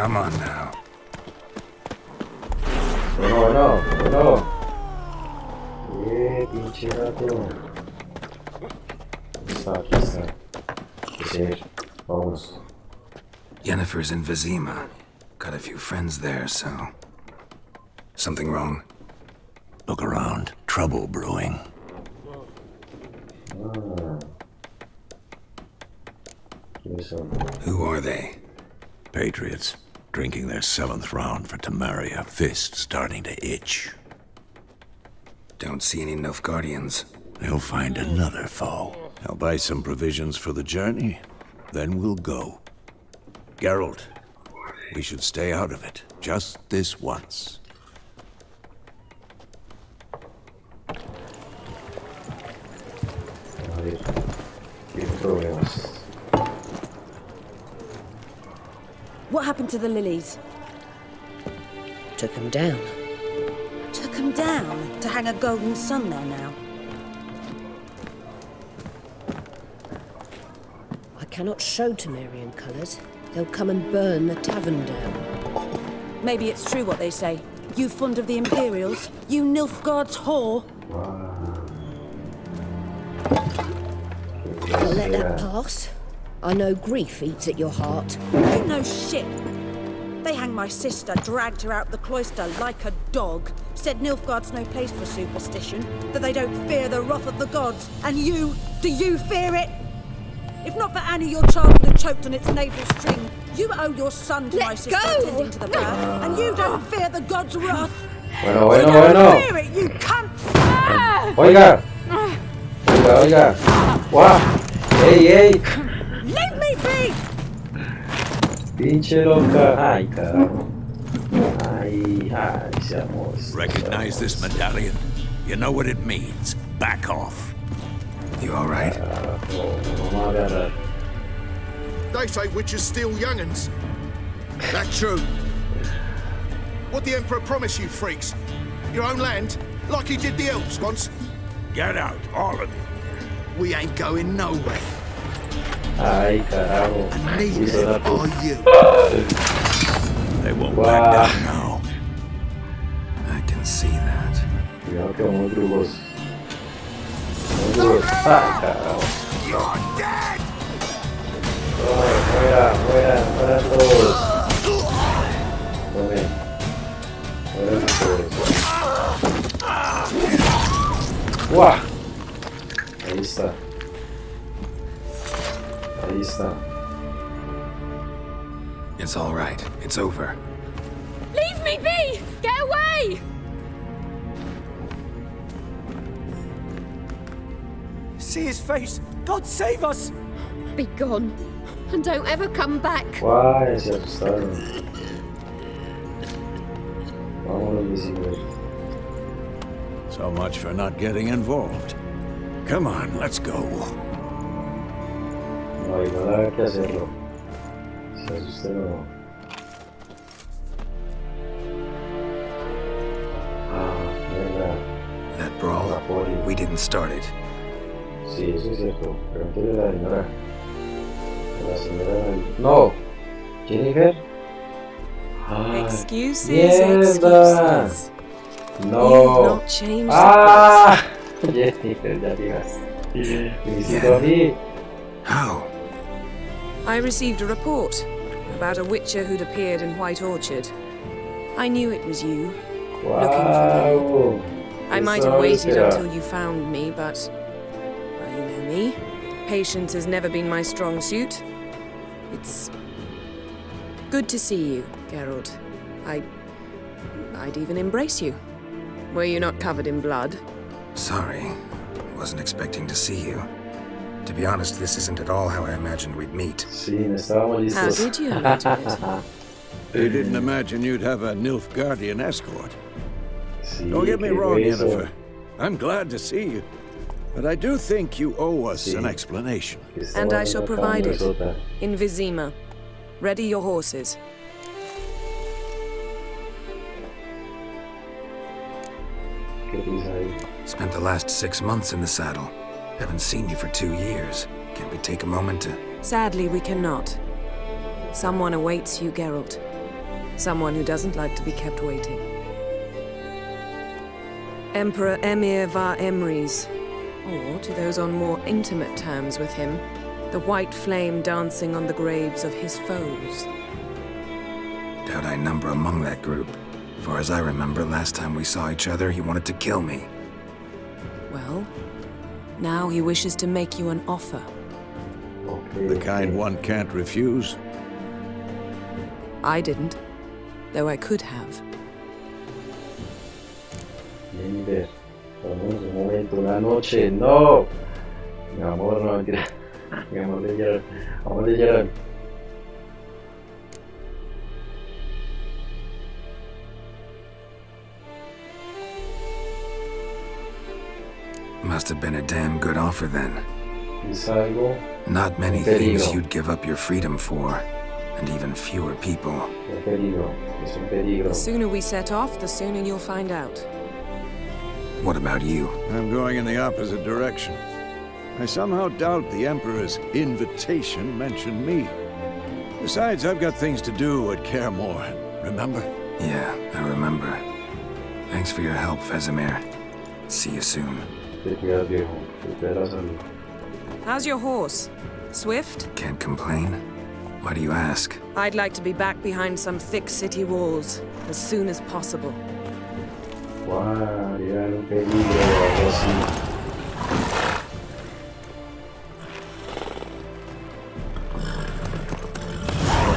Come on now. Bueno. Pinche gato. Aquí está. Sí, vamos. Yennefer's in Vizima. Got a few friends there, so... Something wrong? Look around. Trouble brewing. Who are they? Patriots. Drinking their 7th round for Tamaria. Fist starting to itch. Don't see any Nilfgaardians. They'll find another foe. I'll buy some provisions for the journey. Then we'll go. Gerald, we should stay out of it. Just this once. A ver, ¿qué problemas? What happened to the lilies? Took him down. Took them down to hang a golden sun there now. I cannot show Temerian colours. They'll come and burn the tavern down. Maybe it's true what they say. You fond of the Imperials? You Nilfgaard's whore? I'll let that pass. I know grief eats at your heart. You know shit. They hanged my sister, dragged her out the cloister like a dog. Said Nilfgaard's no place for superstition, that they don't fear the wrath of the gods. And you, do you fear it? If not for Annie, your child would have choked on its navel string. You owe your son to my sister attending to the birth, and you don't fear the gods' wrath. Bueno. You don't fear it, you cunt! Oiga. Guau. Ey. Leave me be! Pinche loca. Ay, carajo. Ay, seamos. Recognize this medallion? You know what it means. Back off. You alright? Vamos a agarrar. They say witches steal young'uns. That's true. What the Emperor promised you, freaks? Your own land? Like he did the elves once? Get out, all of you. We ain't going nowhere. Ay, carajo. And neither are you. They won't back down now. I can see that. Cuidado que vamos drugos. Ay, carajo. You're dead! Fuera todos. Tome. Fuera todos. ¡Guau! Ahí está. It's alright. It's over. Leave me be! Get away! See his face! God save us! Be gone, and don't ever come back. Guay, se asustaron. Vámonos, Visible. So much for not getting involved. Come on, let's go. No hay nada que hacerlo. Se asustaron. Mierda. That brawl, we didn't start it. Sí, eso es cierto. Pregúntale a la señora. La señora... ¡No! ¿Jennifer? Ay, Excuses, ¡mierda! excuses. No. You've not changed ¡Ah! Jennifer, ya digas. Felicito a mí. How? I received a report about a witcher who'd appeared in White Orchard. I knew it was you. Wow. I might have waited until you found me, but... well, you know me. Patience has never been my strong suit. It's... good to see you, Gerald. I'd even embrace you. Were you not covered in blood? Sorry. Wasn't expecting to see you. To be honest, this isn't at all how I imagined we'd meet. Sí, no estábamos How listos. did you imagine it? You didn't imagine you'd have a Nilfgaardian escort. Sí, Don't get me qué wrong, hueso. Yennefer. I'm glad to see you. But I do think you owe us an explanation. And I shall provide it. Sota. In Vizima. Ready your horses. ¿Qué pisa ahí? Spent the last 6 months in the saddle. Haven't seen you for 2 years. Can't we take a moment to... Sadly, we cannot. Someone awaits you, Geralt. Someone who doesn't like to be kept waiting. Emperor Emir var Emrys, or to those on more intimate terms with him, the white flame dancing on the graves of his foes. Doubt I number among that group. For as I remember, last time we saw each other, he wanted to kill me. Well, now he wishes to make you an offer. The kind one can't refuse. I didn't, though I could have. Jennifer, tomemos un momento, una noche, no. Mi amor, no, mentira. Mi amor de Gerald. Amor de Gerald. Must have been a damn good offer then. Es algo Not many peligro. things you'd give up your freedom for, and even fewer people. Un peligro. Es un peligro. The sooner we set off, the sooner you'll find out. What about you? I'm going in the opposite direction. I somehow doubt the Emperor's invitation mentioned me. Besides, I've got things to do at Kaer Morhen, remember? Yeah, I remember. Thanks for your help, Vesemir. See you soon. Te cuidas, viejo. Te cuidas la salud. How's your horse? Swift? Can't complain? Why do you ask? I'd like to be back behind some thick city walls as soon as possible. Guau, era un peligro, algo así.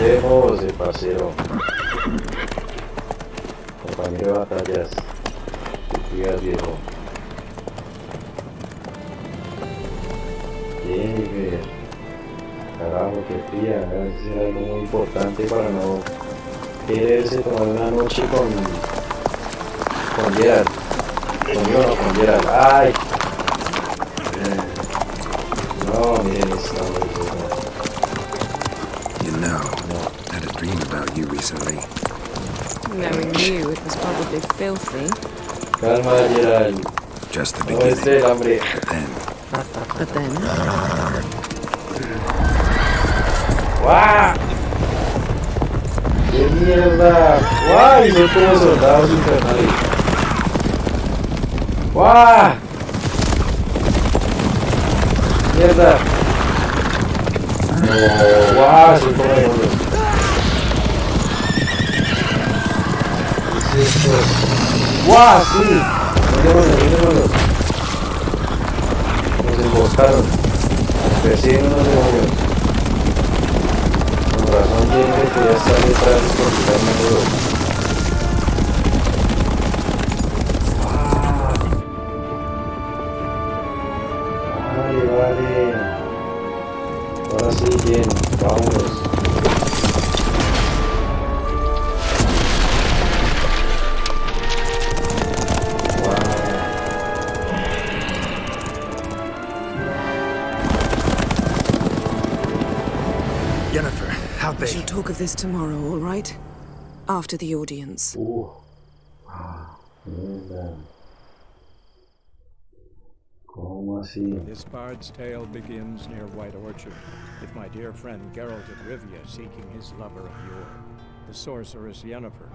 Lejos de paseo. Compañero de batallas. Te cuidas, viejo. Jennifer. Carajo, qué fría. Eso era algo muy importante para no quererse tomar una noche con Gerald. Conmigo no, con Gerald. ¡Ay! No, miren esto. You know, I had a dream about you recently. Knowing you, it was probably filthy. Calma, Gerald. Just the No beginning. esté el hambre. But then, But then, ¡Guau! ¡Qué mierda! ¡Guau! Y son como soldados infernales. ¡Guau! ¡Mierda! No, ¡guau! Son como demonios. ¿Qué es esto? ¡Guau! ¡Sí! Son demonios. Nos emboscaron. Nos persiguen unos demonios. Con razón tiene que ya está detrás por quitarme todo. Vale. Ahora sí, bien, vámonos. Yennefer, how'd we they? shall talk of this tomorrow, all right? After the audience. Mierda. ¿Cómo así? This bard's tale begins near White Orchard, with my dear friend Gerald of Rivia seeking his lover of yore, the sorceress Yennefer.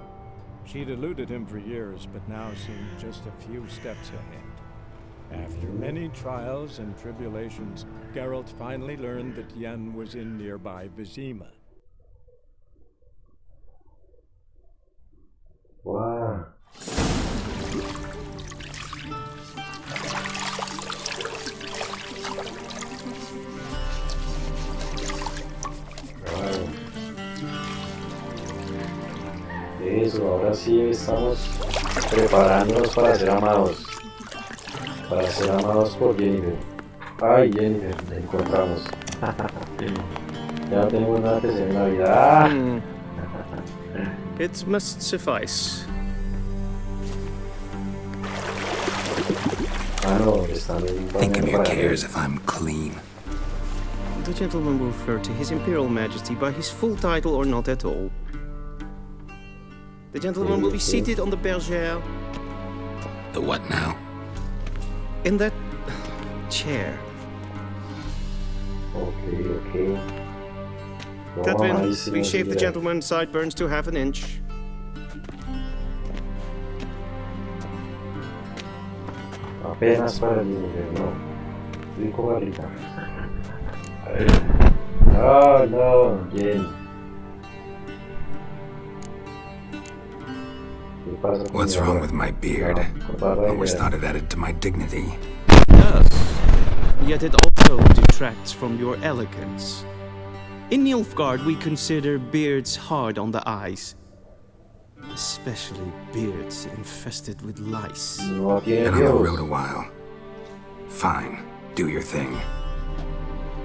She'd eluded him for years, but now seemed just a few steps ahead. After many trials and tribulations, Geralt finally learned that Yen was in nearby Vizima. Wow. Eso, ahora sí estamos preparándonos para ser amados. Para ser amados por Jennifer. Ay, Jennifer, la encontramos. Ya no tenemos nada que hacer en la vida. ¡Ah! It must suffice. Ah, no, están en Think of your para cares if I'm clean. The gentleman will refer to His Imperial Majesty by his full title or not at all. The gentleman will be seated on the bergère The what now? in that chair. Okay. Catherine, Ahí sí please nos shave the irá. gentleman's sideburns to half an inch. Apenas para Jennifer, no. Rico barriga. Oh no, Jenny. What's wrong with my beard? Always thought it added to my dignity. It does. Yet it also detracts from your elegance. In Nilfgaard, we consider beards hard on the eyes. Especially beards infested with lice. Been on the road a while. Fine, do your thing.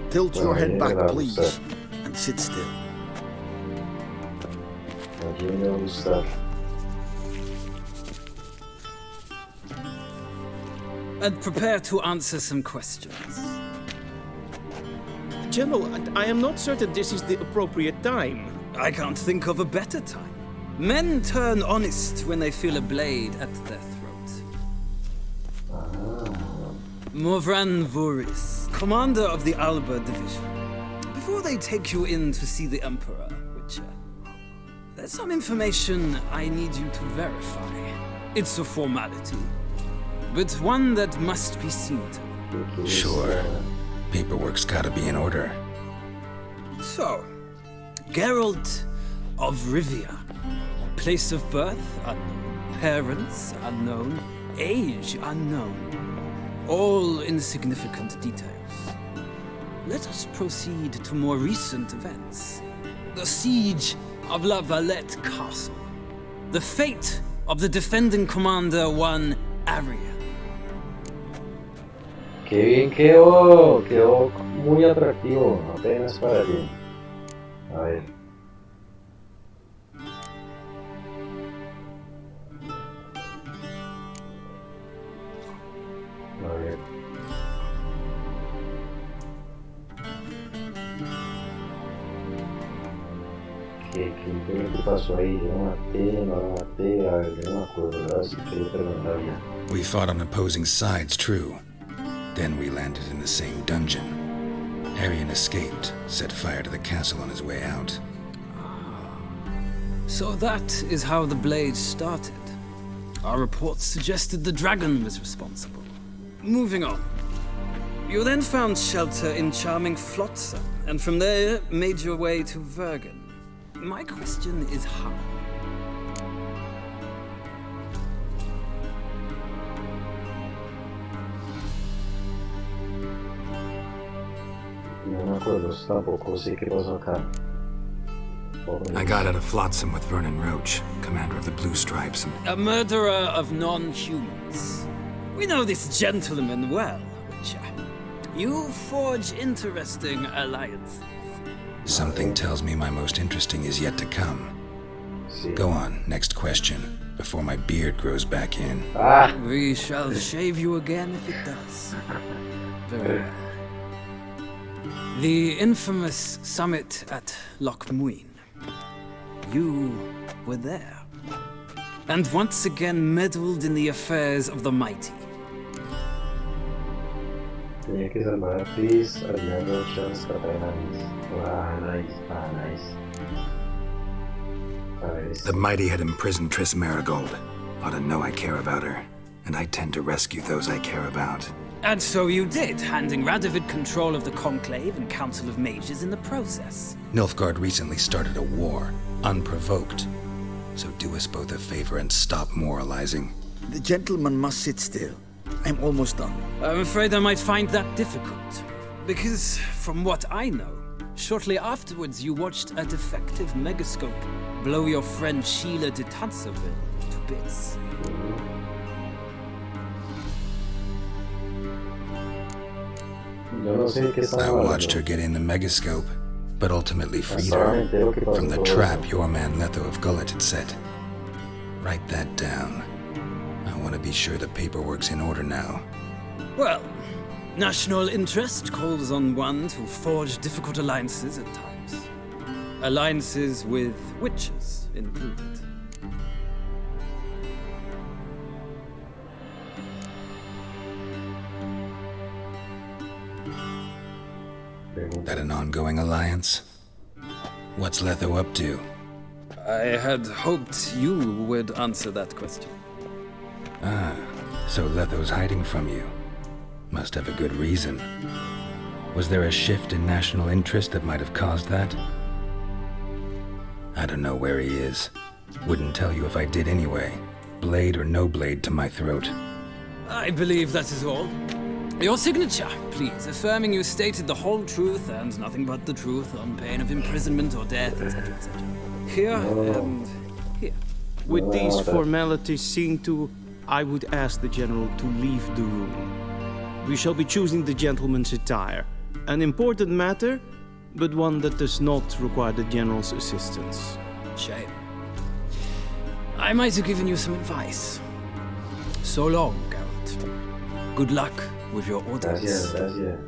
Tilt your head back, please, and sit still. And prepare to answer some questions. General, I am not certain this is the appropriate time. I can't think of a better time. Men turn honest when they feel a blade at their throat. Morvran Voris, commander of the Alba Division. Before they take you in to see the Emperor, Witcher, there's some information I need you to verify. It's a formality, but one that must be seen to. Sure. Paperwork's gotta be in order. So, Gerald of Rivia. Place of birth unknown. Parents unknown. Age unknown. All insignificant details. Let us proceed to more recent events. The siege of La Valette Castle. The fate of the defending commander, one Arian. Qué bien quedó, quedó muy atractivo, apenas para ti. A ver. A ver. ¿Qué pasó ahí? Yo no la maté, a ver, yo no me acuerdo, ¿verdad? Sí que perdón la vida. We fought on opposing sides, true. Then we landed in the same dungeon. Arian escaped, set fire to the castle on his way out. So that is how the blade started. Our reports suggested the dragon was responsible. Moving on. You then found shelter in charming Flotsam, and from there made your way to Vergen. My question is how? No me acuerdo, tampoco sé qué pasó acá. I got out of Flotsam with Vernon Roach, commander of the Blue Stripes, and... A murderer of non-humans. We know this gentleman well, Witcher. You forge interesting alliances. Something tells me my most interesting is yet to come. Go on, next question, before my beard grows back in. We shall shave you again if it does. Very well. The infamous summit at Loch Muin. You were there. And once again meddled in the affairs of the mighty. Tenía que salvar a Tris, aliando Charles Catananis. Nice. The mighty had imprisoned Triss Marigold. Ought to know I care about her, and I tend to rescue those I care about. And so you did, handing Radovid control of the Conclave and Council of Mages in the process. Nilfgaard recently started a war, unprovoked. So do us both a favor and stop moralizing. The gentleman must sit still. I'm almost done. I'm afraid I might find that difficult. Because, from what I know, shortly afterwards you watched a defective megascope blow your friend Sheila de Tanserville to bits. I watched her get in the megascope, but ultimately freed her from the trap your man Letho of Gullet had set. Write that down. I want to be sure the paperwork's in order now. Well, national interest calls on one to forge difficult alliances at times. Alliances with witches included. That an ongoing alliance? What's Letho up to? I had hoped you would answer that question. So Letho's hiding from you. Must have a good reason. Was there a shift in national interest that might have caused that? I don't know where he is. Wouldn't tell you if I did anyway. Blade or no blade to my throat. I believe that is all. Your signature, please, affirming you stated the whole truth and nothing but the truth on pain of imprisonment or death, etc., etc. Here and here. With these formalities seen to, I would ask the General to leave the room. We shall be choosing the gentleman's attire. An important matter, but one that does not require the General's assistance. Shame. I might have given you some advice. So long, Gerald. Good luck with your orders. Gracias, gracias.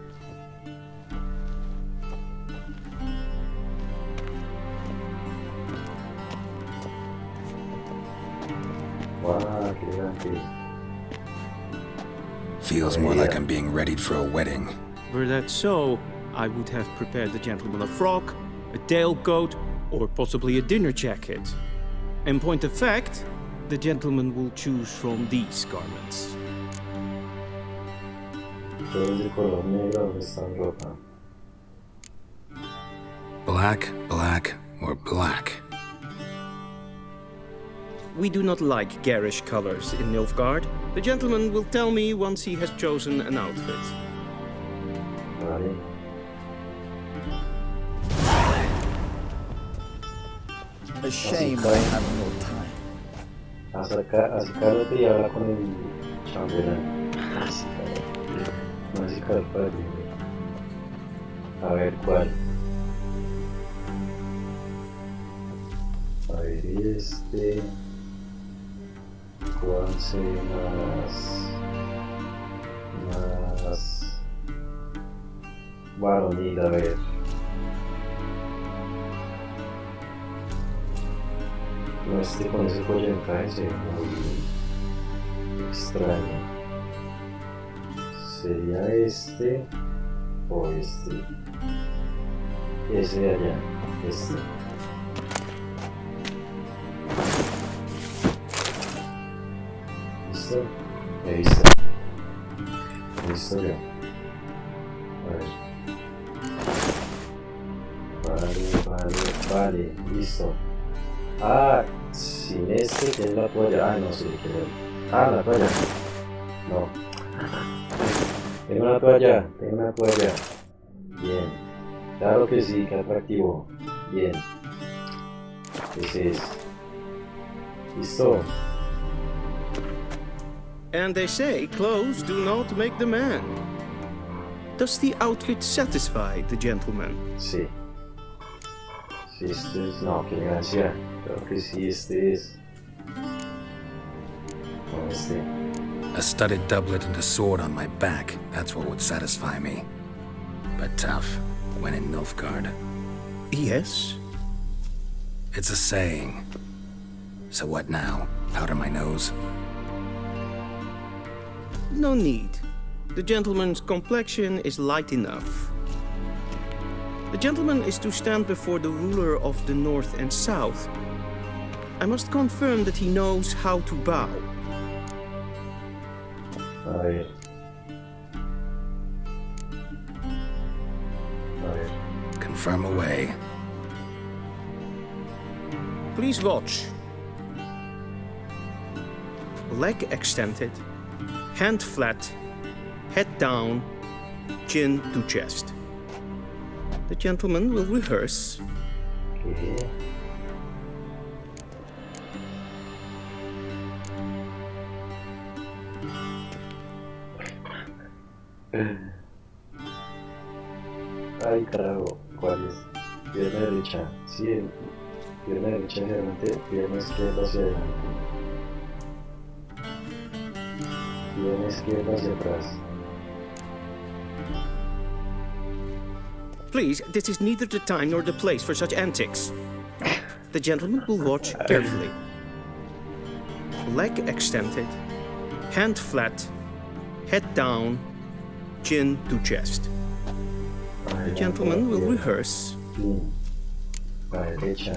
Wow, qué elegante. Feels more like I'm being readied for a wedding. Were that so, I would have prepared the gentleman a frock, a tailcoat, or possibly a dinner jacket. In point of fact, the gentleman will choose from these garments. Todo de color negro, ¿dónde está mi ropa? Black, black, or black? We do not like garish colors in Nilfgaard. The gentleman will tell me once he has chosen an outfit. Vale. A shame I have no time. Acércate y habla con el chambelán. No acercar para ti. A ver cuál. A ver este. ¿Cuál sería más varonil? A ver. No, este con ese collar en traje se ve muy extraño. ¿Sería este o este? Ese de allá, este. ¿Listo? Listo. Listo ya. A ver. Vale, listo. Ah, sin este tiene la toalla. Ah, no, sí, tiene. Ah, la toalla. No. Tengo una toalla. Bien. Claro que sí, qué atractivo. Bien. Ese es. Listo. And they say clothes do not make the man. Does the outfit satisfy the gentleman? Sí. Sí, este es. No, qué elegancia. Claro que sí, este es. No, este. A studded doublet and a sword on my back, that's what would satisfy me. But tough, when in Nilfgaard. Yes. It's a saying. So what now? Powder my nose? No need. The gentleman's complexion is light enough. The gentleman is to stand before the ruler of the North and South. I must confirm that he knows how to bow. A ver. Confirm away. Please watch. Leg extended, hand flat, head down, chin to chest. The gentleman will rehearse. Okay. Ay, carajo, ¿cuál es? Pierna derecha, sí, pierna derecha hacia adelante, pierna izquierda hacia adelante. Pierna izquierda hacia atrás. Please, this is neither the time nor the place for such antics. The gentleman will watch carefully. Leg extended, hand flat, head down, chin to chest. The gentleman will rehearse. La derecha.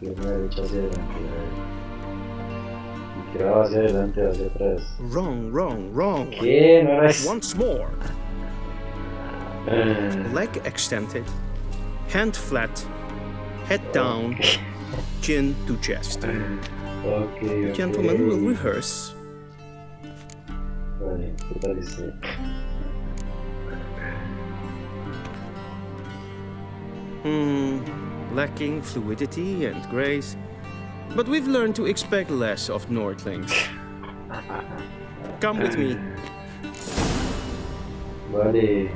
Pierna derecha hacia adelante. siquiera va hacia adelante, va hacia atrás. Wrong, wrong, wrong. ¿Qué? No era eso. Once more. Leg extended, hand flat, head down, chin to chest. Okay, The gentleman will rehearse. Vale, ¿qué parece? Lacking fluidity and grace. But we've learned to expect less of Nordlings. Come with me. Vale.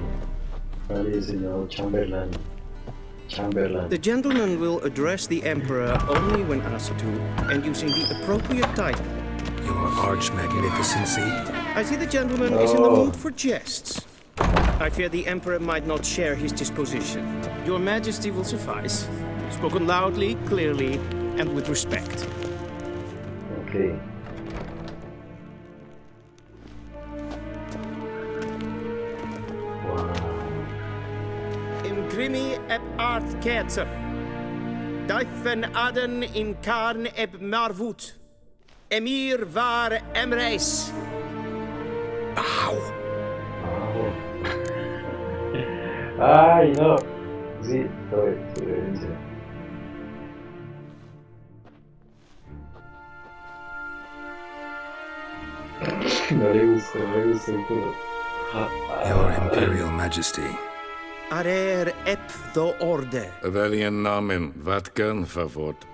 Vale, señor Chamberlain. The gentleman will address the Emperor only when asked to, and using the appropriate title. Your arch magnificency. I see the gentleman is in the mood for jests. I fear the Emperor might not share his disposition. Your Majesty will suffice. Spoken loudly, clearly, and with respect. Okay. In grimi eb art ketzer. Daifen aden in karn eb marvut. Emir var emreis. Bow. Ay, no. Sí, sobrevivencia. No le gusta el culo. Your Imperial Majesty. Arer ep the orde. Welchen Namen? Wat gern verwort?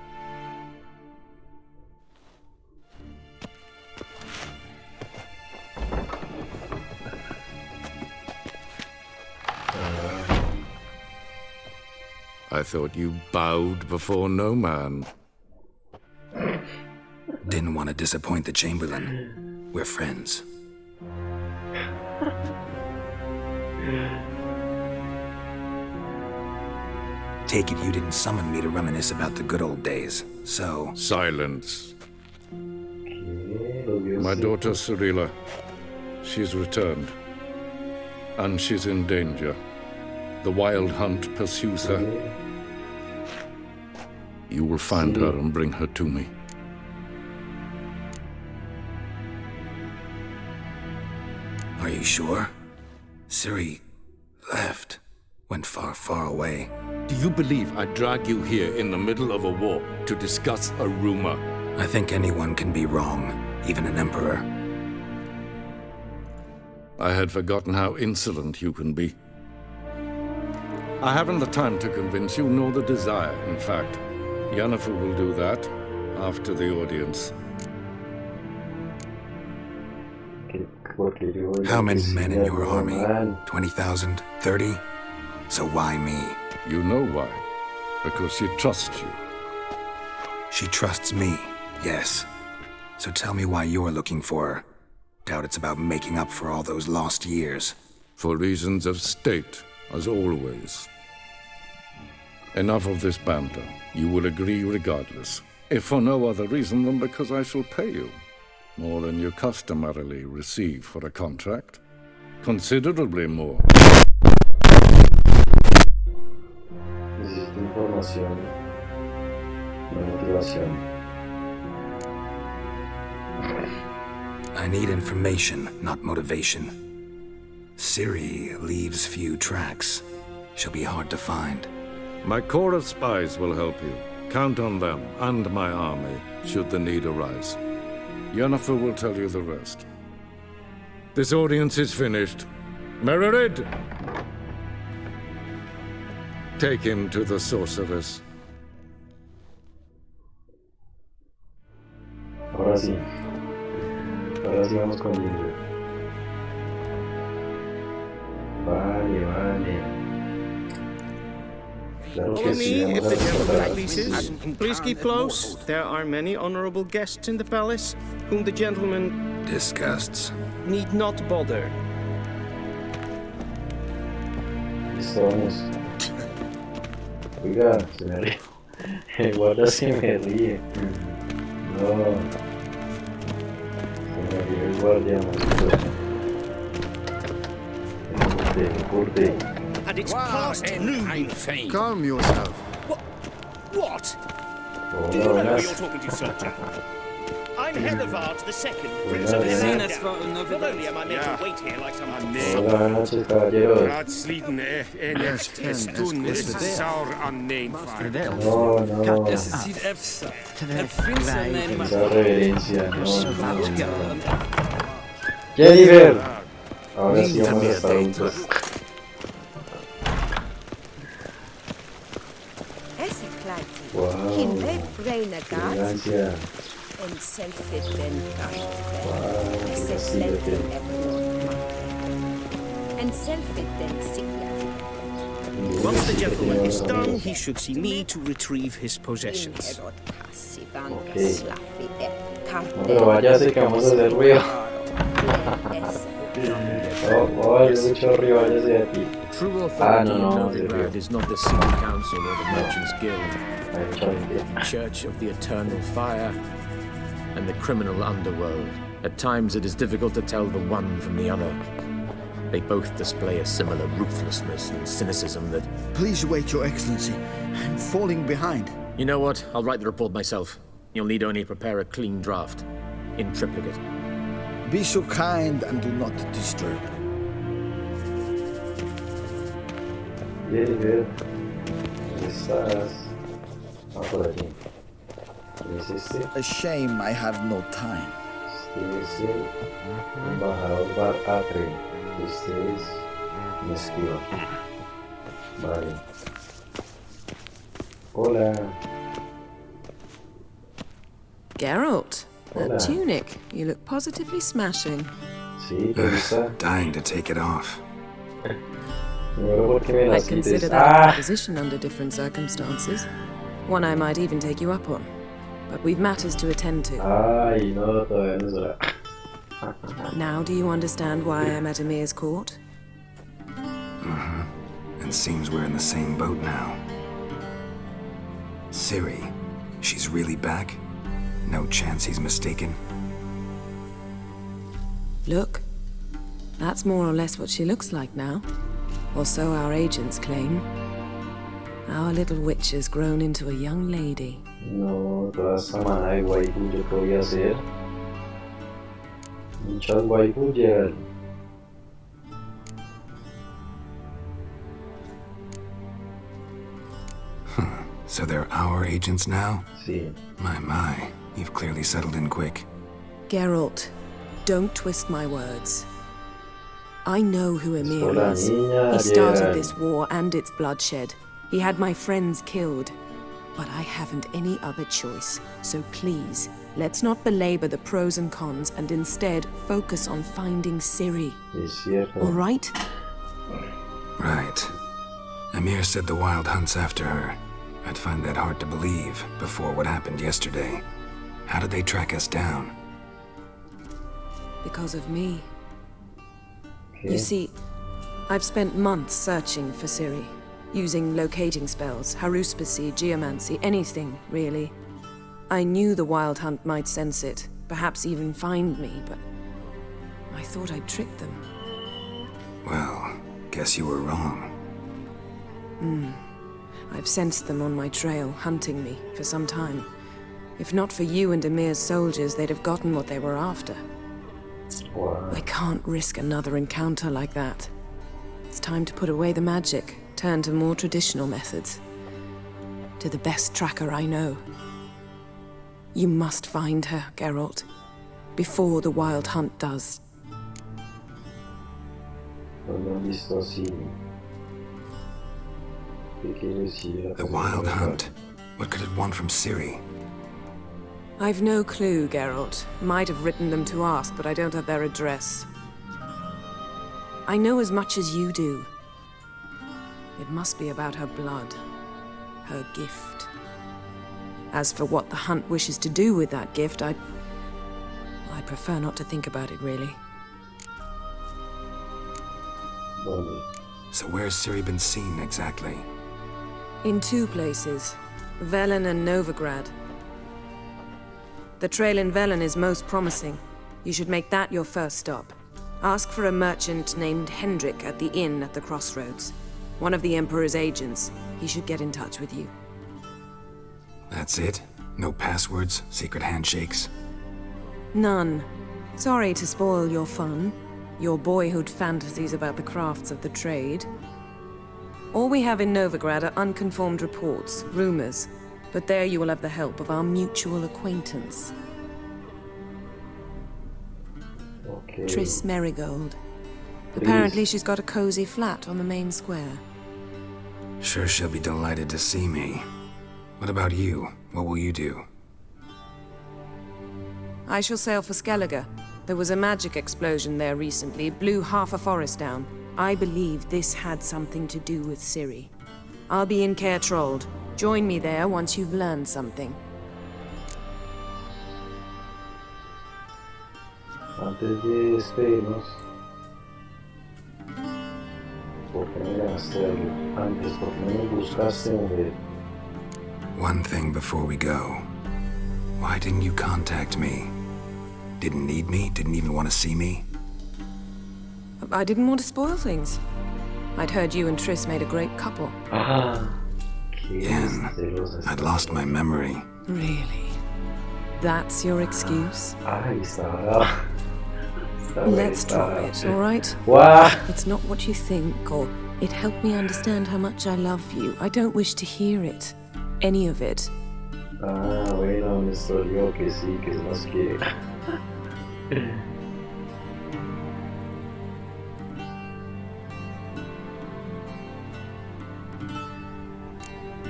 I thought you bowed before no man. Didn't want to disappoint the Chamberlain. We're friends. Take it you didn't summon me to reminisce about the good old days, so... Silence. My daughter Cyrilla, she's returned. And she's in danger. The Wild Hunt pursues her. You will find her and bring her to me. Are you sure? Ciri left. Went far, far away. Do you believe I'd drag you here in the middle of a war to discuss a rumor? I think anyone can be wrong, even an emperor. I had forgotten how insolent you can be. I haven't the time to convince you, nor the desire, in fact. Yennefer will do that after the audience. How many men in your army? 20,000? 30? So why me? You know why. Because she trusts you. She trusts me, yes. So tell me why you're looking for her. Doubt it's about making up for all those lost years. For reasons of state, as always. Enough of this banter. You will agree regardless. If for no other reason than because I shall pay you. More than you customarily receive for a contract. Considerably more. Necesito información. No motivación. I need information, not motivation. Ciri leaves few tracks. She'll be hard to find. My corps of spies will help you. Count on them and my army, should the need arise. Yennefer will tell you the rest. This audience is finished. Mererid! Take him to the sorceress. Ahora sí. Ahora sí vamos con Ginger. Vale. Claro Follow que sí, me if vamos a the gentleman recordar. pleases. Please keep close. There are many honorable guests in the palace, whom the gentleman Disgusts. need not bother. Listo, vamos. Oiga, se me ríe. El guarda se me ríe. No. Se me ríe el guardia, maldito. Corte. And it's past noon. Calm yourself. What? Hola, Do you know who buenas. you're talking to, soldier? I'm I'm Hedevard II, Prince of Helena. Not only am I made to wait here like some... Buenas noches, caballeros. Raadsleden echt toen is saur aan neenvaart. No, no. Es ziet EFSA. Het vindt zijn neem maar... Esa reverencia, no. Jennifer. Ahora sí vamos a estar juntos. Wow. Elegancia. Once the gentleman is done, he should see me to retrieve his possessions. Okay. No, pero váyase que vamos a hacer ruido. Oh, hay mucho ruido, váyase de aquí. True authority in Novigrad is not the City Council or the Merchants Guild, but the Church of the Eternal Fire and the criminal underworld. At times it is difficult to tell the one from the other. They both display a similar ruthlessness and cynicism that... Please wait, Your Excellency. I'm falling behind. You know what? I'll write the report myself. You'll need only prepare a clean draft, in triplicate. Be so kind and do not disturb. Jennifer, estás... Ah, por aquí. ¿Qué es este? A shame I have no time. Este es el embajador Bar Atre. Este es mi esquiva. Vale. Hola. Gerald, Hola. that tunic. You look positively smashing. Sí, ¿te gusta? Dying to take it off. Primero porque me las I'd consider quites. that a Ah! proposition under different circumstances. One I might even take you up on. But we've matters to attend to. Ay, no, todavía no es hora. Now do you understand why I'm at Emir's court? And seems we're in the same boat now. Ciri, she's really back? No chance he's mistaken? Look, that's more or less what she looks like now. Or so our agents claim. Our little witch has grown into a young lady. No, toda esta manada de waifu, ¿yo qué voy a hacer? Muchas waifu, Gerald. So they're our agents now? Sí. My, you've clearly settled in quick. Geralt, don't twist my words. I know who Emir Hola, is. niña, He started Gerald. this war and its bloodshed. He had my friends killed. But I haven't any other choice. So please, let's not belabor the pros and cons and instead focus on finding Ciri. Es cierto. All right? Right. Emir said the Wild Hunt's after her. I'd find that hard to believe before what happened yesterday. How did they track us down? Because of me. Okay. You see, I've spent months searching for Ciri, using locating spells, haruspicy, geomancy, anything, really. I knew the Wild Hunt might sense it, perhaps even find me, but I thought I'd tricked them. Well, guess you were wrong. I've sensed them on my trail, hunting me, for some time. If not for you and Emir's soldiers, they'd have gotten what they were after. Wow. I can't risk another encounter like that. It's time to put away the magic, turn to more traditional methods. To the best tracker I know. You must find her, Geralt. Before the Wild Hunt does. No han visto así. ¿Qué quiere decir? The Wild Hunt. What could it want from Ciri? I've no clue, Geralt. Might have written them to ask, but I don't have their address. I know as much as you do. It must be about her blood. Her gift. As for what the Hunt wishes to do with that gift, I prefer not to think about it, really. ¿Dónde? So where's Ciri been seen exactly? In two places. Velen and Novigrad. The trail in Velen is most promising. You should make that your first stop. Ask for a merchant named Hendrik at the inn at the crossroads. One of the Emperor's agents. He should get in touch with you. That's it? No passwords? Secret handshakes? None. Sorry to spoil your fun, your boyhood fantasies about the crafts of the trade. All we have in Novigrad are unconfirmed reports, rumors, but there you will have the help of our mutual acquaintance. Okay. Triss Merigold. Apparently she's got a cozy flat on the main square. Sure she'll be delighted to see me. What about you? What will you do? I shall sail for Skellige. There was a magic explosion there recently, blew half a forest down. I believe this had something to do with Ciri. I'll be in Caer Trold. Join me there once you've learned something. Antes de despedirnos, ¿por qué me llamaste antes? ¿Por qué no me buscaste, mujer? One thing before we go. Why didn't you contact me? Didn't need me? Didn't even want to see me? I didn't want to spoil things. I'd heard you and Triss made a great couple. Yen, I'd lost my memory. Really? That's your excuse? Ay, está Let's drop it, all right? Wow. It's not what you think, or it helped me understand how much I love you. I don't wish to hear it. Any of it. Ah, bueno, me dolió que sí, que nos quiere.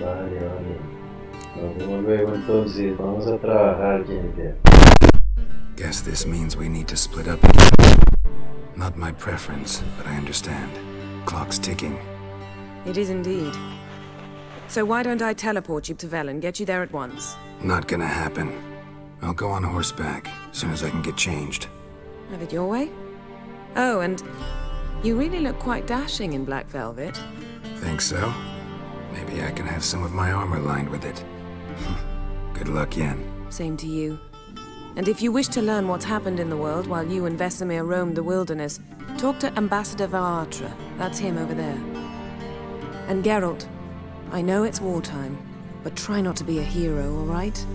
Vale, vale. Nos vemos luego entonces. Vamos a trabajar, Jennifer. Guess this means we need to split up again. Not my preference, but I understand. Clock's ticking. It is indeed. So why don't I teleport you to Velen, get you there at once? Not gonna happen. I'll go on horseback, as soon as I can get changed. Have it your way? Oh, and you really look quite dashing in black velvet. Think so? Maybe I can have some of my armor lined with it. Good luck, Yen. Same to you. And if you wish to learn what's happened in the world while you and Vesemir roamed the wilderness, talk to Ambassador Varatra. That's him over there. And Gerald, I know it's wartime, but try not to be a hero, all right?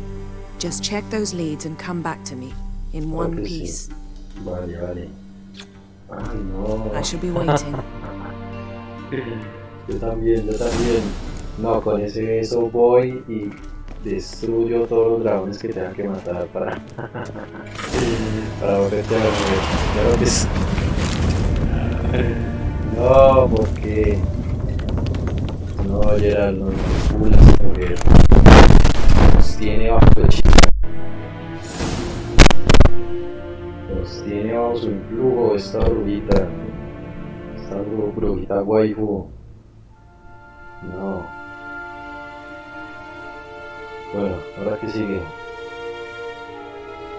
Just check those leads and come back to me, in one piece. Vale, vale. Ay, no. I shall be waiting. Yo también, yo también. No, con ese beso voy y destruyo todos los dragones que tengan que matar para volverte a mover. Claro que sí. No, porque no, Gerald, no manipulas, mujer. Nos tiene bajo el hechizo. Nos tiene bajo su influjo esta brujita. Esta brujita waifu. No. Bueno, ahora que sigue.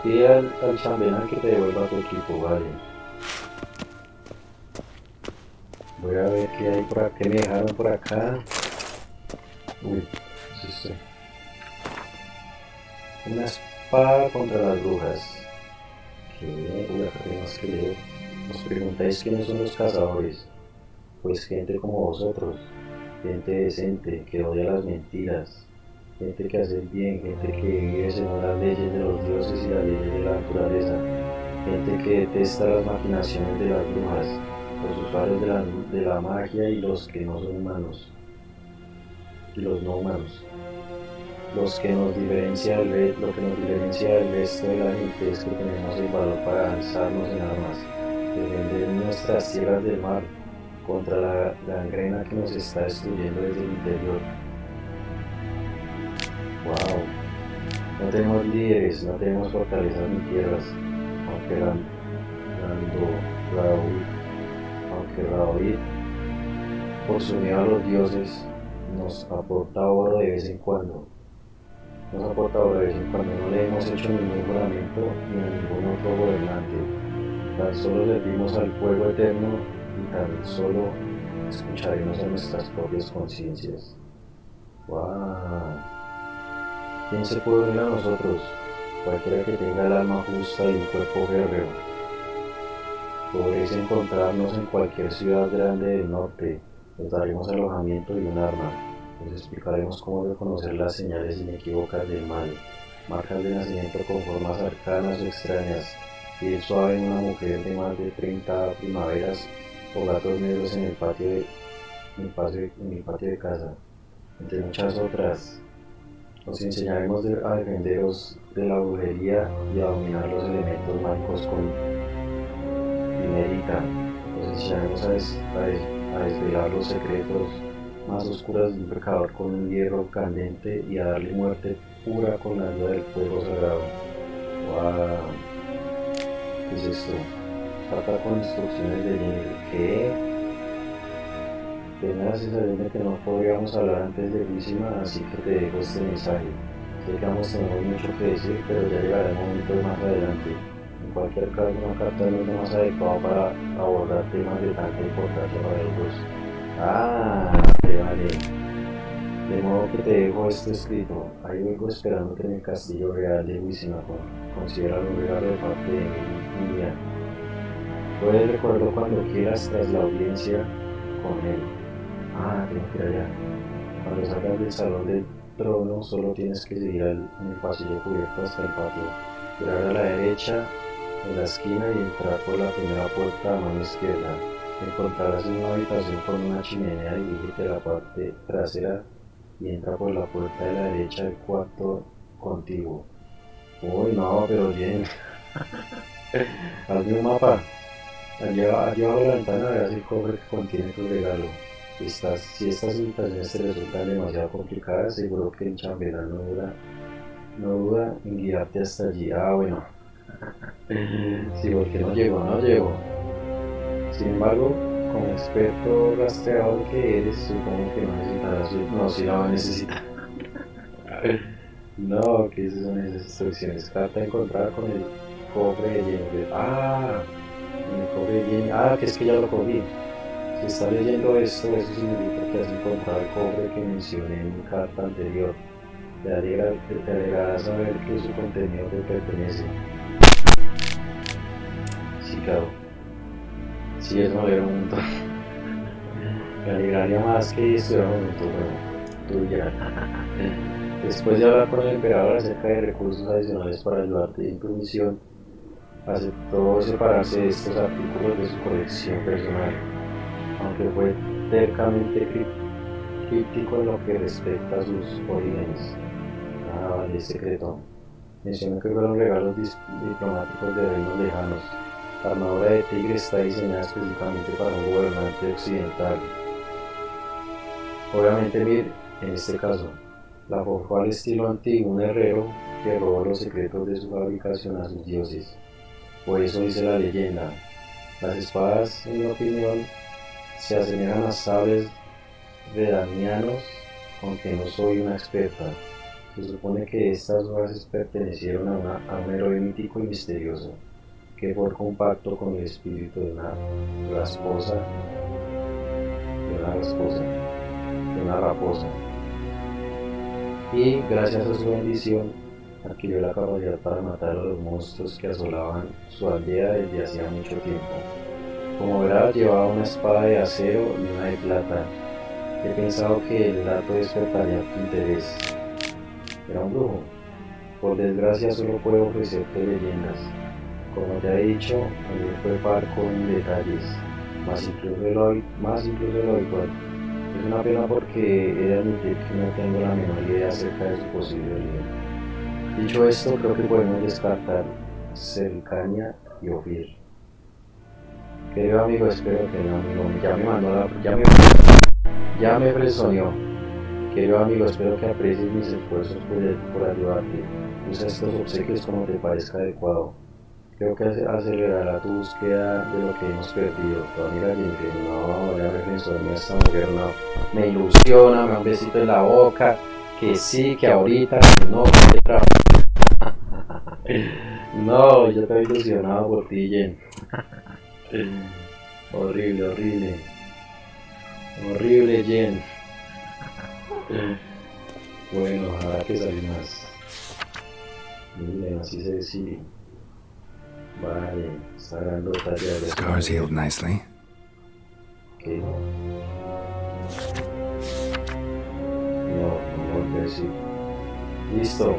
Pide al chambelán que te devuelva tu equipo, vale. Voy a ver qué hay por acá, qué me dejaron por acá. Uy, sí estoy. Una espada contra las brujas. Uy, acá tenemos que leer. Nos preguntáis quiénes son los cazadores. Pues gente como vosotros. Gente decente, que odia las mentiras. Gente que hace el bien, gente que vive según las leyes de los dioses y las leyes de la naturaleza. Gente que detesta las maquinaciones de las brujas, los usuarios de la magia y los que no son humanos. Y los no humanos. Lo que nos diferencia del resto de la gente es que tenemos el valor para alzarnos en armas, defender nuestras tierras del mar contra la gangrena que nos está destruyendo desde el interior. Wow. No tenemos líderes, no tenemos fortalezas ni tierras, aunque Raoid, por su miedo a los dioses, nos aporta oro de vez en cuando. No le hemos hecho ningún juramento ni a ningún otro gobernante. Tan solo servimos al fuego eterno y tan solo escucharemos a nuestras propias conciencias. ¡Wow! ¿Quién se puede unir a nosotros? Cualquiera que tenga el alma justa y un cuerpo guerrero. Podréis encontrarnos en cualquier ciudad grande del norte. Les daremos alojamiento y un arma. Les explicaremos cómo reconocer las señales inequívocas del mal marcas de nacimiento con formas arcanas o extrañas, piel suave en una mujer de más de 30 primaveras o gatos negros en el patio de casa, entre muchas otras. Os enseñaremos a defenderos de la brujería y a dominar los elementos mágicos con dinerita. Os enseñaremos a desvelar los secretos más oscuras de un pecador con un hierro candente y a darle muerte pura con la ayuda del fuego sagrado. ¡Wow! ¿Qué es esto? Carta con instrucciones de Jennifer. ¿Qué? Tengo la sensación de que no podríamos hablar antes de Wissima, así que te dejo este mensaje. Sé que ambos tenemos mucho que decir, pero ya llegará el momento más adelante. En cualquier caso, una carta no es lo más adecuado para abordar temas de tanta importancia para los dos. Ah, vale. De modo que te dejo esto escrito. Ahí vengo esperándote en el castillo real de Wissima. Considéralo un regalo de parte de mí y mía. Puedes recordarlo cuando quieras tras la audiencia con él. Ah, tengo que ir allá. Cuando salgas del salón del trono, solo tienes que seguir en el pasillo cubierto hasta el patio. Girar a la derecha, en la esquina y entrar por la primera puerta a mano izquierda. Encontrarás una habitación con una chimenea y dirígete a la parte trasera y entra por la puerta de la derecha del cuarto contiguo. Uy, no, pero bien. Hazme un mapa. Allí abajo de la ventana verás el cofre que contiene tu regalo. Si estas invitaciones te resultan demasiado complicadas, seguro que el chambelán no duda en guiarte hasta allí. Ah, bueno. Sí, porque no llego. Sin embargo, como experto rastreador que eres, supongo que no necesitarás. No, sí la va a necesitar. No, ¿qué son esas instrucciones? Carta encontrada con el cofre de Jennifer. Ah, en el cofre de Jennifer. Ah, que es que ya lo cogí. Si estás leyendo esto, eso significa que has encontrado el cofre que mencioné en mi carta anterior. Te alegrará saber que su contenido te pertenece. Sí, claro. Sí, eso me alegra un montón. Me alegraría más que estuviéramos juntos, bueno, tú ya. Después de hablar con el emperador acerca de recursos adicionales para ayudarte en tu misión, aceptó separarse de estos artículos de su colección personal, aunque fue tercamente críptico en lo que respecta a sus orígenes. Ah, vale, secreto. Mencionó que fueron regalos diplomáticos de reinos lejanos. La armadura de tigre está diseñada específicamente para un gobernante occidental. Obviamente Mir, en este caso, la forjó al estilo antiguo un herrero que robó los secretos de su fabricación a sus dioses. Por eso dice la leyenda. Las espadas, en mi opinión, se asemejan a sables redanianos, aunque no soy una experta. Se supone que estas bases pertenecieron a un héroe mítico y misterioso, que forjó un pacto con el espíritu de una raposa, y gracias a su bendición adquirió la capacidad para matar a los monstruos que asolaban su aldea desde hacía mucho tiempo. Como verás, llevaba una espada de acero y una de plata. He pensado que el dato despertaría tu interés. Era un brujo. Por desgracia solo puedo ofrecerte leyendas. Como te he dicho, también fue parco en detalles, más incluso de lo habitual. Es una pena porque he de admitir que no tengo la menor idea acerca de su posible origen. Dicho esto, creo que podemos descartar Cercania y Ofir. Querido amigo, espero que no, amigo, ya me presoneó. Querido amigo, espero que aprecies mis esfuerzos por ayudarte. Usa estos obsequios como te parezca adecuado. Creo que acelerará tu búsqueda de lo que hemos perdido. Tu amiga Jennifer, no, ya me presoneó esta mujer, no. Me ilusiona, me da un besito en la boca, que sí, que ahorita, que no, que trabajo. No, yo estoy ilusionado por ti, Jen. Horrible, Jen. Bueno, habrá que salir más. Miren, así se decide. Vale, está grandota ya. Scars healed nicely. ¿Qué? No, sí. Listo.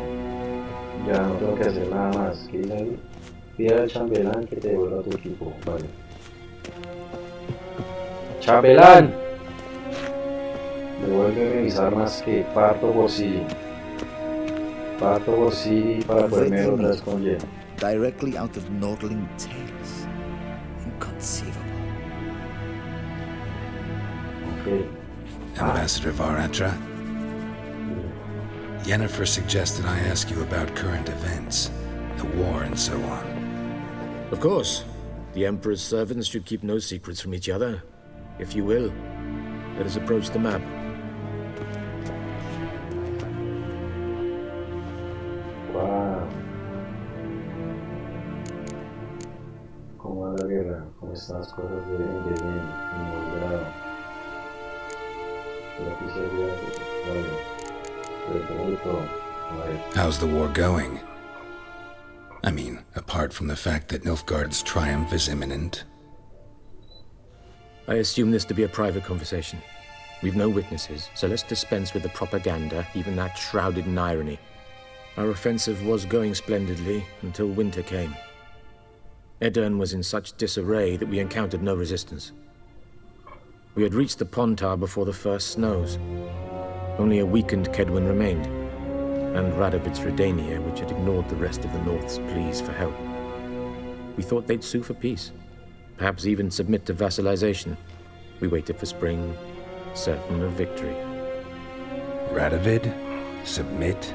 Ya no tengo que hacer nada más. ¿Qué dice ahí? Pide al chambelán que te devuelva tu equipo. Vale. ¡Chambelán! Devuélveme mis armas que parto por sí. Parto por sí para poderme otra vez con Jen. Directly out of Nordling tales. Inconceivable. Okay. Ambassador Varatra, Yennefer suggested I ask you about current events, the war and so on. Of course. The Emperor's servants should keep no secrets from each other. If you will, let us approach the map. Wow. ¿Cómo va la guerra? ¿Cómo están las cosas de bien? Involucrado. How's the war going? I mean, apart from the fact that Nilfgaard's triumph is imminent. I assume this to be a private conversation. We've no witnesses, so let's dispense with the propaganda, even that shrouded in irony. Our offensive was going splendidly until winter came. Edirn was in such disarray that we encountered no resistance. We had reached the Pontar before the first snows. Only a weakened Kedwin remained, and Radovid's Redania, which had ignored the rest of the North's pleas for help. We thought they'd sue for peace, perhaps even submit to vassalization. We waited for spring, certain of victory. Radovid? Submit?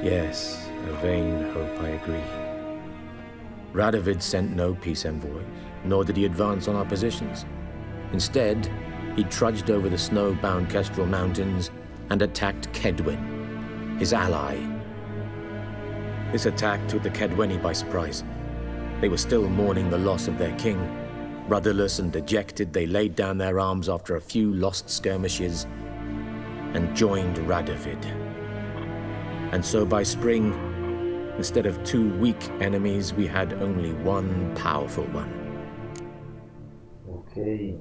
Yes, a vain hope, I agree. Radovid sent no peace envoys, nor did he advance on our positions. Instead, he trudged over the snow-bound Kestrel Mountains and attacked Kedwin, his ally. This attack took the Kedweni by surprise. They were still mourning the loss of their king. Rudderless and dejected, they laid down their arms after a few lost skirmishes and joined Radovid. And so by spring, instead of two weak enemies, we had only one powerful one. Okay.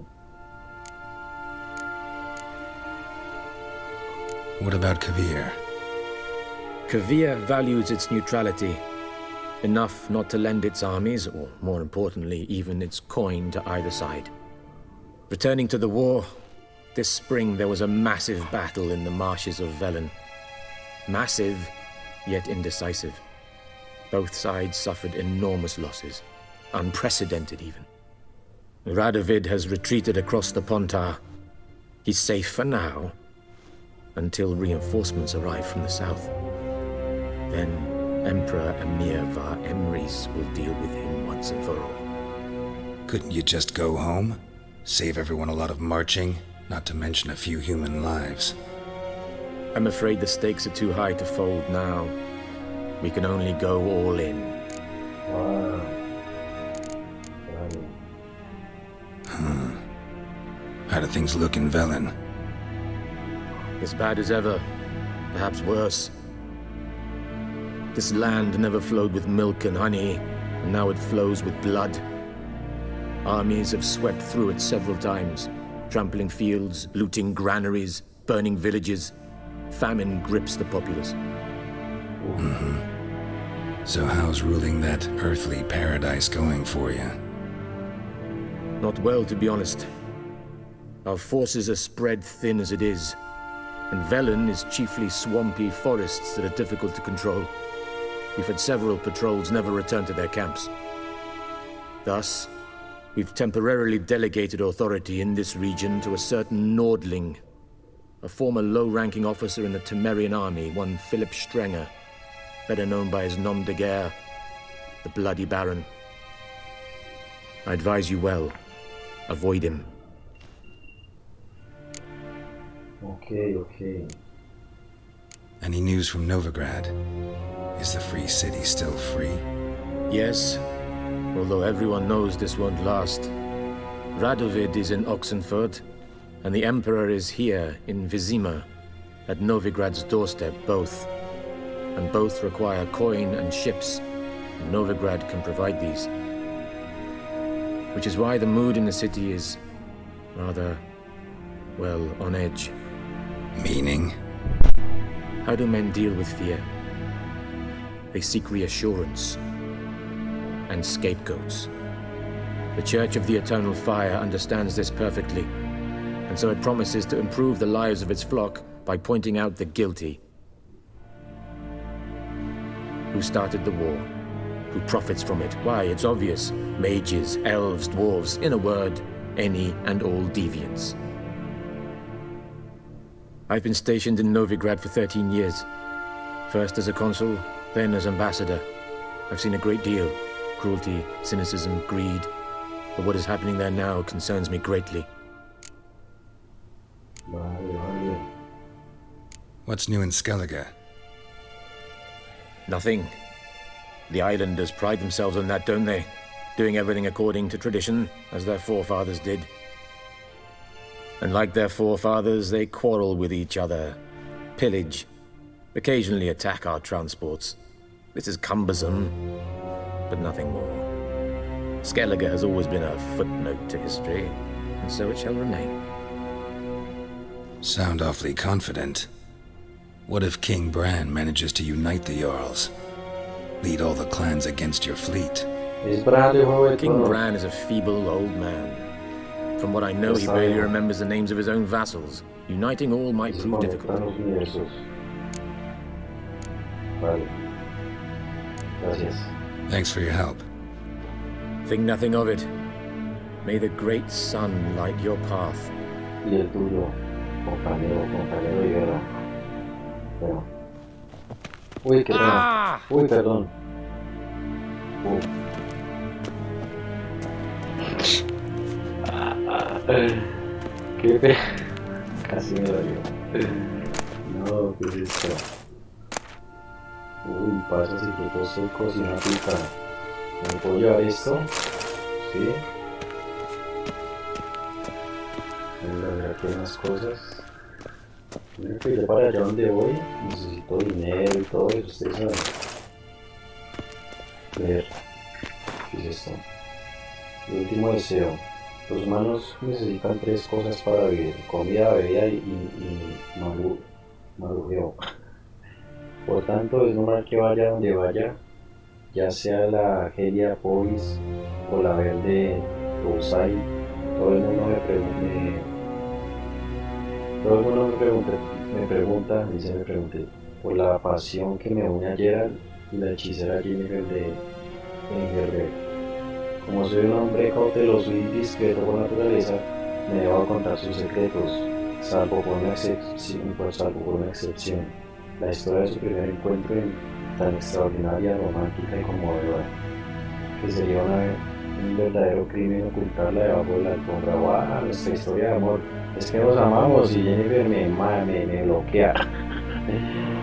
What about Kavir? Kavir values its neutrality, enough not to lend its armies, or more importantly, even its coin to either side. Returning to the war, this spring there was a massive battle in the marshes of Velen. Massive, yet indecisive. Both sides suffered enormous losses, unprecedented even. Radovid has retreated across the Pontar. He's safe for now, until reinforcements arrive from the south. Then Emperor Emir Var Emrys will deal with him once and for all. Couldn't you just go home? Save everyone a lot of marching, not to mention a few human lives. I'm afraid the stakes are too high to fold now. We can only go all in. Wow. How do things look in Velen? As bad as ever, perhaps worse. This land never flowed with milk and honey, and now it flows with blood. Armies have swept through it several times, trampling fields, looting granaries, burning villages. Famine grips the populace. So how's ruling that earthly paradise going for you? Not well, to be honest. Our forces are spread thin as it is, and Velen is chiefly swampy forests that are difficult to control. We've had several patrols never return to their camps. Thus, we've temporarily delegated authority in this region to a certain Nordling, a former low-ranking officer in the Temerian army, one Philip Strenger, better known by his nom de guerre, the Bloody Baron. I advise you well. Avoid him. Okay. Any news from Novigrad? Is the free city still free? Yes, although everyone knows this won't last. Radovid is in Oxenfurt, and the Emperor is here in Vizima, at Novigrad's doorstep, both. And both require coin and ships. Novigrad can provide these. Which is why the mood in the city is rather, well, on edge. Meaning? How do men deal with fear? They seek reassurance and scapegoats. The Church of the Eternal Fire understands this perfectly, and so it promises to improve the lives of its flock by pointing out the guilty. Who started the war? Who profits from it? Why, it's obvious. Mages, elves, dwarves, in a word, any and all deviants. I've been stationed in Novigrad for 13 years. First as a consul, then as ambassador. I've seen a great deal. Cruelty, cynicism, greed. But what is happening there now concerns me greatly. What's new in Skellige? Nothing. The islanders pride themselves on that, don't they? Doing everything according to tradition, as their forefathers did. And like their forefathers, they quarrel with each other, pillage, occasionally attack our transports. This is cumbersome, but nothing more. Skellige has always been a footnote to history, and so it shall remain. Sound awfully confident. What if King Bran manages to unite the Jarls? Lead all the clans against your fleet? King Bran is a feeble old man. From what I know, he barely remembers the names of his own vassals. Uniting all might prove difficult. Thanks for your help. Think nothing of it. May the great sun light your path. Uy, qué pena. Uy, perdón. Qué pena. Casi me dolió. No, ¿qué es esto? Uy, pasas y frutos secos y una pica. ¿Me puedo llevar esto? Sí. Venga, a ver aquí hay más cosas. Mira que yo para allá donde voy necesito dinero y todo eso, ustedes saben. A ver, ¿qué es esto? El último deseo. Los humanos necesitan 3 cosas para vivir: comida, bebida y marujeo. Por tanto, es normal que vaya donde vaya, ya sea la Helia Polis o la verde Rousai, todo el mundo me pregunté por la pasión que me une a Gerald y la hechicera Jennifer de Engerberg. Como soy un hombre cauteloso y discreto por naturaleza, me debo contar sus secretos, salvo por una excepción, la historia de su primer encuentro tan extraordinaria, romántica y conmovedora, que sería un verdadero crimen ocultarla debajo de la alfombra. ¡Wow! Nuestra historia de amor, es que nos amamos y Jennifer me bloquea,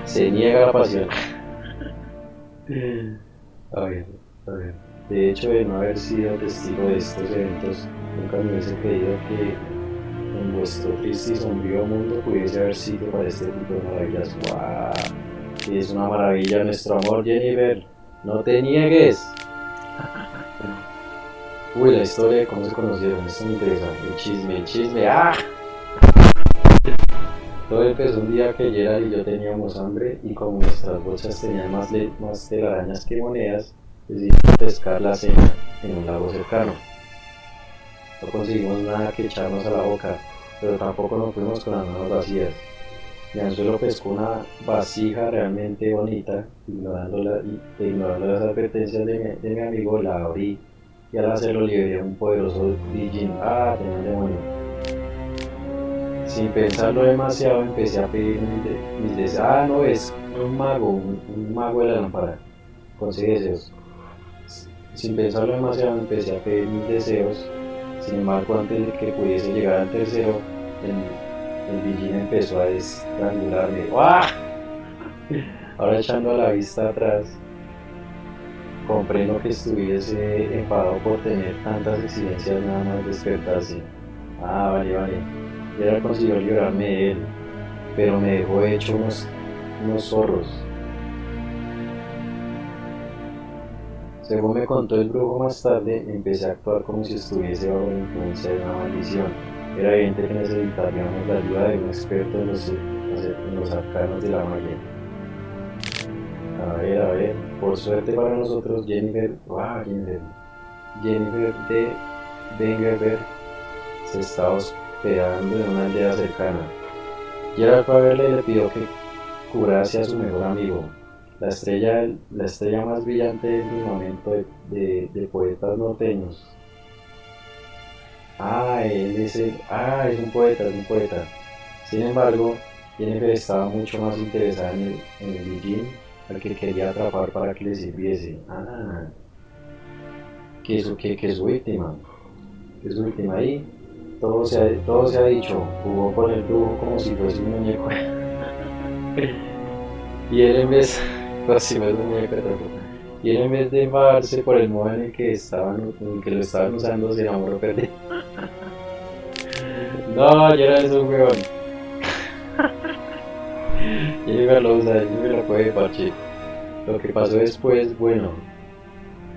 se niega la pasión. A ver. De hecho, de no haber sido testigo de estos eventos, nunca me hubiese creído que en vuestro triste y sombrío mundo pudiese haber sitio para este tipo de maravillas. ¡Wow! Es una maravilla nuestro amor, Jennifer. No te niegues. Uy, la historia de cómo se conocieron, esto me interesa. El chisme. ¡Ah! Todo empezó un día que Gerald y yo teníamos hambre y como nuestras bolsas tenían más telarañas que monedas, decidimos pescar la cena en un lago cercano. No conseguimos nada que echarnos a la boca, pero tampoco nos fuimos con las manos vacías. Mi anzuelo pescó una vasija realmente bonita, ignorando las advertencias de mi amigo, la abrí y al hacerlo liberé un poderoso Dijin. Tenía un demonio. Sin pensarlo demasiado empecé a pedir mis deseos. No, es un mago de la lámpara. Consigue deseos. Sin pensarlo demasiado empecé a pedir mis deseos. Sin embargo, antes de que pudiese llegar al tercero, el Dijin empezó a estrangularme. Ahora echando a la vista atrás, comprendo que estuviese enfadado por tener tantas exigencias nada más despertarse. Vale. Gerald consiguió librarme de él, pero me dejó hecho unos zorros. Según me contó el brujo más tarde, empecé a actuar como si estuviese bajo la influencia de una maldición. Era evidente que necesitaríamos la ayuda de un experto en los arcanos de la magia. A ver, por suerte para nosotros, Jennifer de Wengerberg se estaba hospedando en una aldea cercana. Gerald fue a verle y le pidió que curase a su mejor amigo, la estrella más brillante del firmamento de poetas norteños. Es un poeta, es un poeta. Sin embargo, Jennifer estaba mucho más interesada en el Lijin al que quería atrapar para que le sirviese. Que su víctima. Que su víctima ahí. Todo se ha dicho. Jugó con el brujo como si fuese un muñeco. Y él en vez. Pues si no es un muñeco, y él en vez de enfadarse por el modo en el que lo estaban usando, se enamoró perdido. No, ya era eso, weón. Jennifer lo usa, Jennifer lo coge de parche. Lo que pasó después, bueno,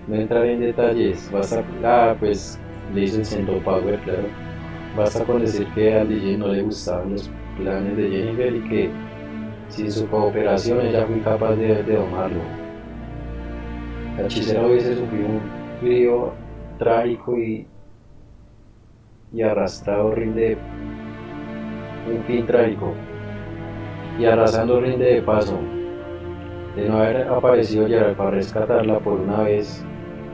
no entraré en detalles. Pues le hizo el Cento Power, claro. Basta con decir que al DJ no le gustaban los planes de Jennifer y que sin su cooperación ella fue incapaz de domarlo. La hechicera hubiese sufrido un frío trágico y arrastrado rinde un fin trágico. Y arrasando rinde de paso. De no haber aparecido Gerald para rescatarla por una vez,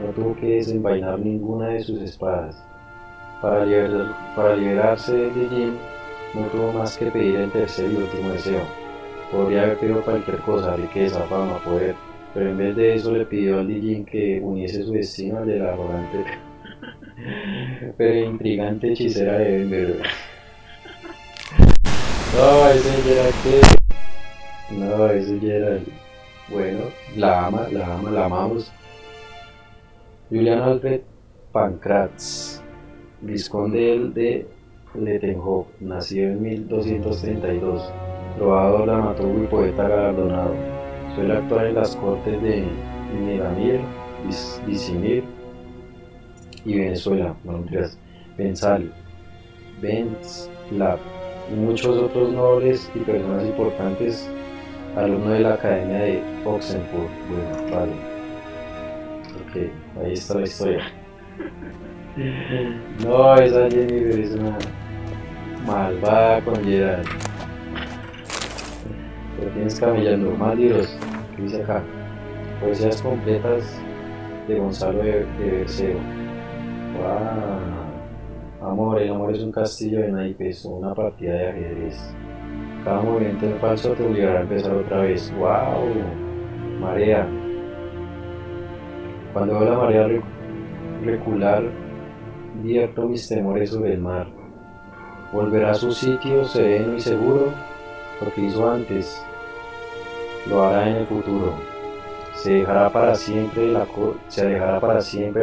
no tuvo que desenvainar ninguna de sus espadas. Para liberarse de Jim, no tuvo más que pedir el tercer y último deseo. Podría haber pedido cualquier cosa, riqueza, fama, poder, pero en vez de eso le pidió al Jim que uniese su destino al de la arrogante pero intrigante hechicera de Denver. No, ese Gerald No, ese Gerald. Bueno, la amamos. Julian Alfred Pancratz, vizconde de Lettenhof, nacido en 1232, trovador, dramaturgo y poeta galardonado. Suele actuar en las cortes de Niramir, Visimir y Venezuela, Benzal, Benzlav y muchos otros nobles y personas importantes, alumno de la Academia de Oxenfurt. Bueno, vale. Ok, ahí está la historia. No, esa Jennifer es una malvada con Gerald. Pero tienes camellando más libros. ¿Qué dice acá? Poesías completas de Gonzalo de Berceo. Wow. Amor, el amor es un castillo de naipes o una partida de ajedrez. Cada movimiento en falso te obligará a empezar otra vez. ¡Wow! Marea. Cuando veo la marea recular, vierto mis temores sobre el mar. Volverá a su sitio sereno y seguro, porque hizo antes, lo hará en el futuro. Se alejará para siempre de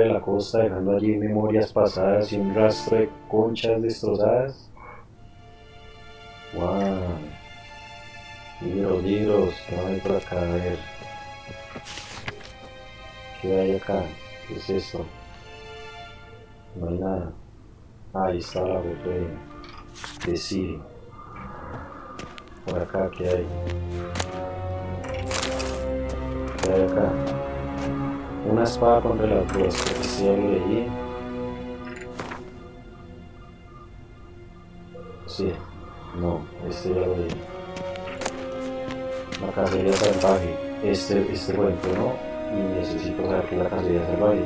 la costa, dejando allí memorias pasadas y un rastro de conchas destrozadas. ¡Wow! Libros, ¿qué hay por acá? A ver. ¿Qué hay acá? ¿Qué es esto? No hay nada. Ahí está la foto de Siri. Por acá, ¿qué hay? ¿Qué hay acá? Una espada contra las dos. Este ya lo leí. Sí. No, este ya lo leí. La cacería salvaje. Este cuento no. Y necesito saber que la cacería salvaje.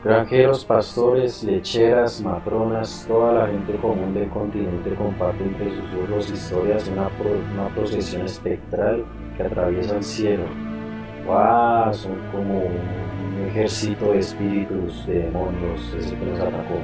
Granjeros, pastores, lecheras, matronas, toda la gente común del continente comparte entre susurros historias de una procesión espectral que atraviesa el cielo. ¡Wow! Son como un ejército de espíritus, de demonios, ese que nos atacó.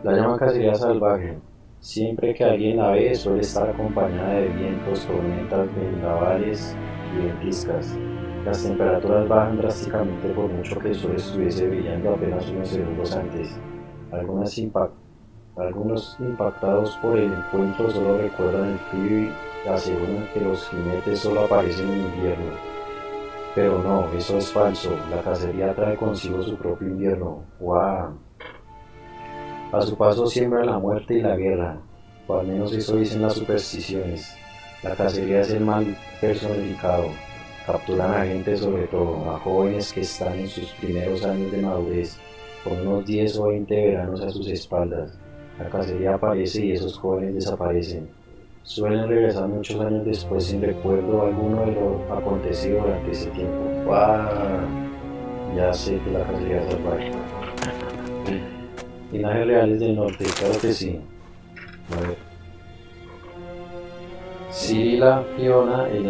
La llaman cacería salvaje. Siempre que alguien la ve, suele estar acompañada de vientos, tormentas, vendavales y ventiscas. Las temperaturas bajan drásticamente por mucho que el sol estuviese brillando apenas unos segundos antes. Algunos impactados por el encuentro solo recuerdan el frío y aseguran que los jinetes solo aparecen en invierno. Pero no, eso es falso. La cacería trae consigo su propio invierno. ¡Wow! A su paso siembra la muerte y la guerra, o al menos eso dicen las supersticiones. La cacería es el mal personificado. Capturan a gente, sobre todo a jóvenes que están en sus primeros años de madurez, con unos 10 o 20 veranos a sus espaldas. La cacería aparece y esos jóvenes desaparecen. Suelen regresar muchos años después sin recuerdo alguno de lo acontecido durante ese tiempo. ¡Wow! Ya sé que la cacería es salvaje. Linajes reales del norte, claro que sí. A ver. Cirila, Fiona, el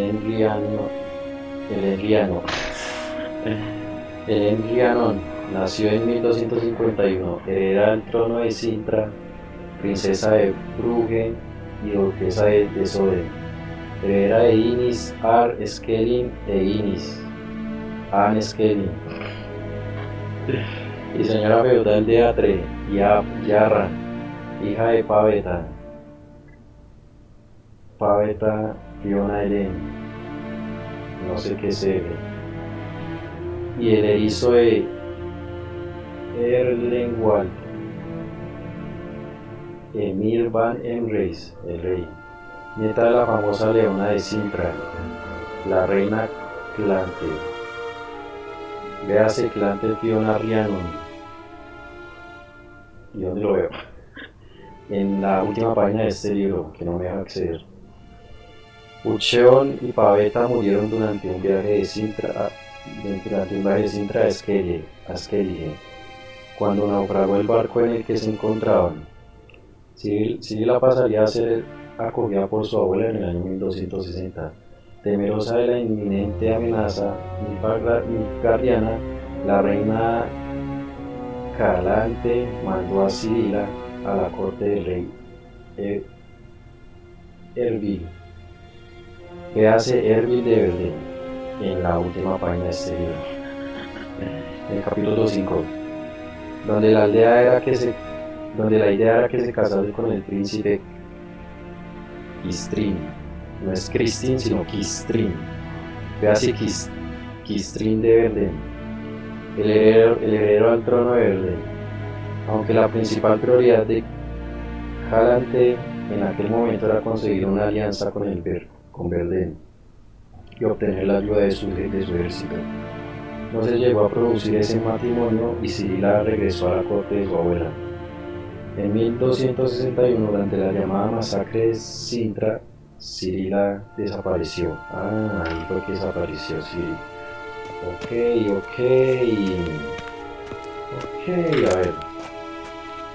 Enrianon nació en 1251, hereda el trono de Sintra, princesa de Brugge y duquesa de Soden, heredera de Inis, Ar, Skelin e Inis, An Skelin, y señora feudal de Atre y Yarra, hija de Paveta Fiona Helen, no sé qué se ve, y el erizo de Erlenwald, Emir van Emreis, el rey, nieta de la famosa leona de Sintra, la reina Clante. Véase Clante Fiona Rhiannon. ¿Y dónde lo veo? En la última página de este libro, que no me deja acceder. Ucheon y Paveta murieron durante un viaje de Sintra a Skellige, cuando naufragó el barco en el que se encontraban. Cirila pasaría a ser acogida por su abuela en el año 1260. Temerosa de la inminente amenaza nilfgaardiana, la reina Calante mandó a Cirila a la corte del rey Erbil. Véase Erbil de Verdun en la última página de este libro, en el capítulo 5, donde la idea era que se casase con el príncipe Kistrin. No es Kristin, sino Kistrin. Véase Kistrin de Verdun, el heredero al trono de Verdun. Aunque la principal prioridad de Calante en aquel momento era conseguir una alianza con Verdun y obtener la ayuda de su ejército. No se llegó a producir ese matrimonio y Cirila regresó a la corte de su abuela. En 1261, durante la llamada masacre de Sintra, Cirila desapareció. Ahí fue que desapareció Cirila. Ok, a ver.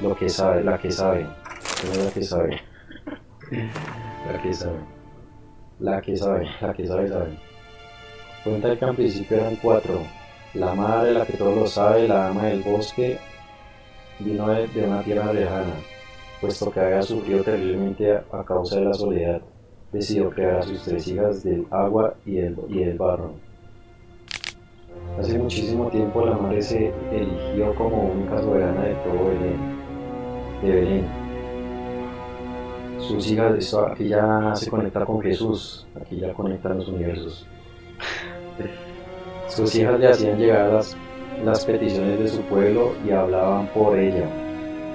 La que sabe. ¿Quién es la que sabe? La que sabe. Cuenta que al principio eran 4. La madre, la que todo lo sabe, la dama del bosque, vino de una tierra lejana, puesto que había sufrido terriblemente a causa de la soledad. Decidió crear a sus 3 hijas del agua y del barro. Hace muchísimo tiempo la madre se eligió como única soberana de todo Belén. Sus hijas, aquí ya se conecta con Jesús, aquí ya conectan los universos. Sus hijas le hacían llegar las peticiones de su pueblo y hablaban por ella.